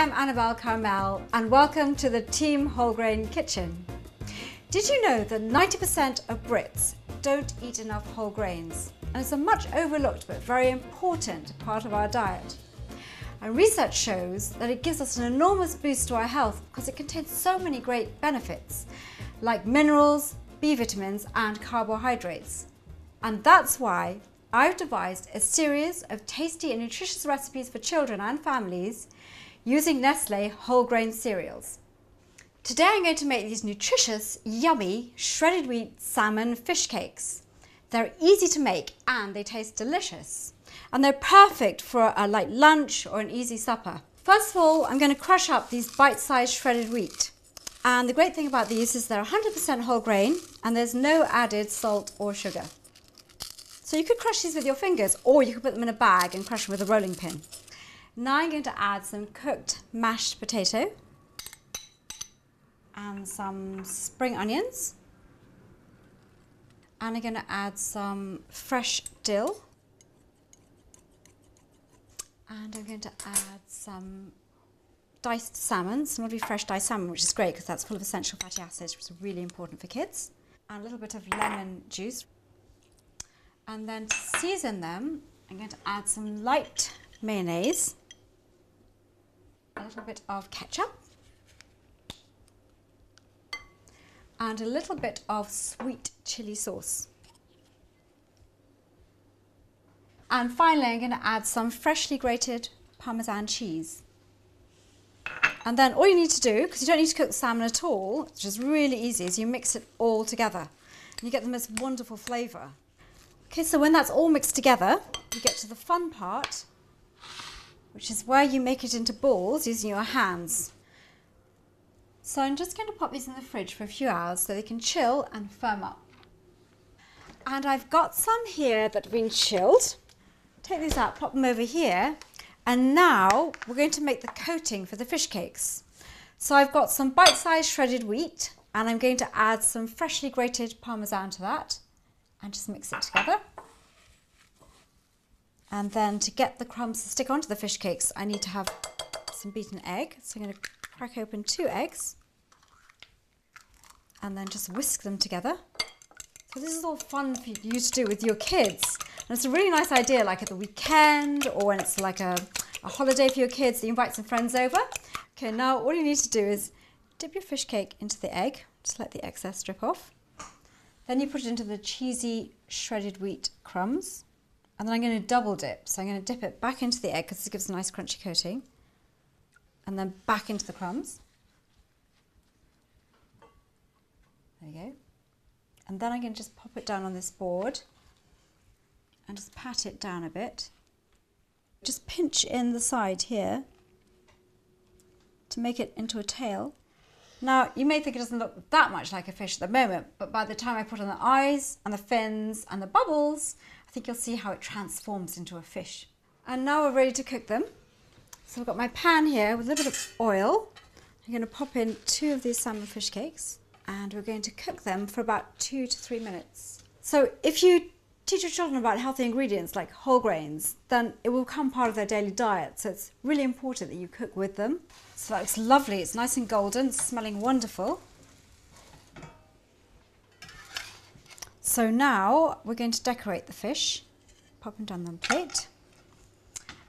I'm Annabelle Carmel and welcome to the Team Whole Grain Kitchen. Did you know that 90% of Brits don't eat enough whole grains? And it's a much overlooked but very important part of our diet. And research shows that it gives us an enormous boost to our health because it contains so many great benefits like minerals, B vitamins and carbohydrates. And that's why I've devised a series of tasty and nutritious recipes for children and families using Nestlé whole grain cereals. Today I'm going to make these nutritious, yummy, shredded wheat salmon fish cakes. They're easy to make and they taste delicious. And they're perfect for a light lunch or an easy supper. First of all, I'm going to crush up these bite-sized shredded wheat. And the great thing about these is they're 100% whole grain and there's no added salt or sugar. So you could crush these with your fingers or you could put them in a bag and crush them with a rolling pin. Now I'm going to add some cooked mashed potato and some spring onions. And I'm going to add some fresh dill. And I'm going to add some diced salmon, some lovely fresh diced salmon, which is great because that's full of essential fatty acids, which is really important for kids. And a little bit of lemon juice. And then to season them, I'm going to add some light mayonnaise, a little bit of ketchup, and a little bit of sweet chili sauce. And finally, I'm going to add some freshly grated parmesan cheese. And then all you need to do, because you don't need to cook the salmon at all, which is really easy, is you mix it all together. And you get the most wonderful flavour. Okay, so when that's all mixed together, you get to the fun part, which is where you make it into balls using your hands. So I'm just going to pop these in the fridge for a few hours so they can chill and firm up. And I've got some here that have been chilled. Take these out, pop them over here, and now we're going to make the coating for the fish cakes. So I've got some bite-sized shredded wheat, and I'm going to add some freshly grated parmesan to that, and just mix it together. And then to get the crumbs to stick onto the fish cakes, I need to have some beaten egg. So I'm going to crack open 2 eggs, and then just whisk them together. So this is all fun for you to do with your kids. And it's a really nice idea, like at the weekend or when it's like a holiday for your kids, you invite some friends over. Okay, now all you need to do is dip your fish cake into the egg, just let the excess drip off. Then you put it into the cheesy shredded wheat crumbs. And then I'm going to double dip. So I'm going to dip it back into the egg because it gives a nice crunchy coating. And then back into the crumbs. There you go. And then I'm going to just pop it down on this board and just pat it down a bit. Just pinch in the side here to make it into a tail. Now, you may think it doesn't look that much like a fish at the moment, but by the time I put on the eyes and the fins and the bubbles, I think you'll see how it transforms into a fish. And now we're ready to cook them. So I've got my pan here with a little bit of oil. I'm going to pop in 2 of these salmon fish cakes and we're going to cook them for about 2 to 3 minutes. So if you teach your children about healthy ingredients like whole grains, then it will become part of their daily diet. So it's really important that you cook with them. So that looks lovely. It's nice and golden, it's smelling wonderful. So now we're going to decorate the fish. Pop them down on the plate.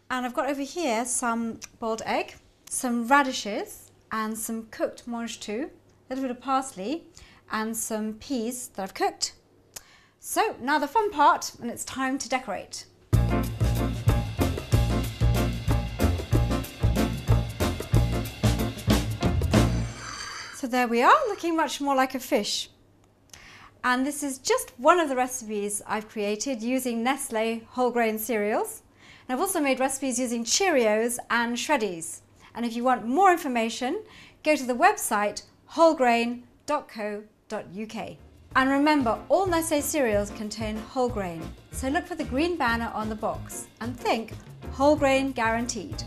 And I've got over here some boiled egg, some radishes and some cooked mange tout, a little bit of parsley and some peas that I've cooked. So now the fun part, and it's time to decorate. So there we are, looking much more like a fish. And this is just one of the recipes I've created using Nestlé whole grain cereals. And I've also made recipes using Cheerios and Shreddies. And if you want more information, go to the website wholegrain.co.uk. And remember, all Nestlé cereals contain whole grain. So look for the green banner on the box and think whole grain guaranteed.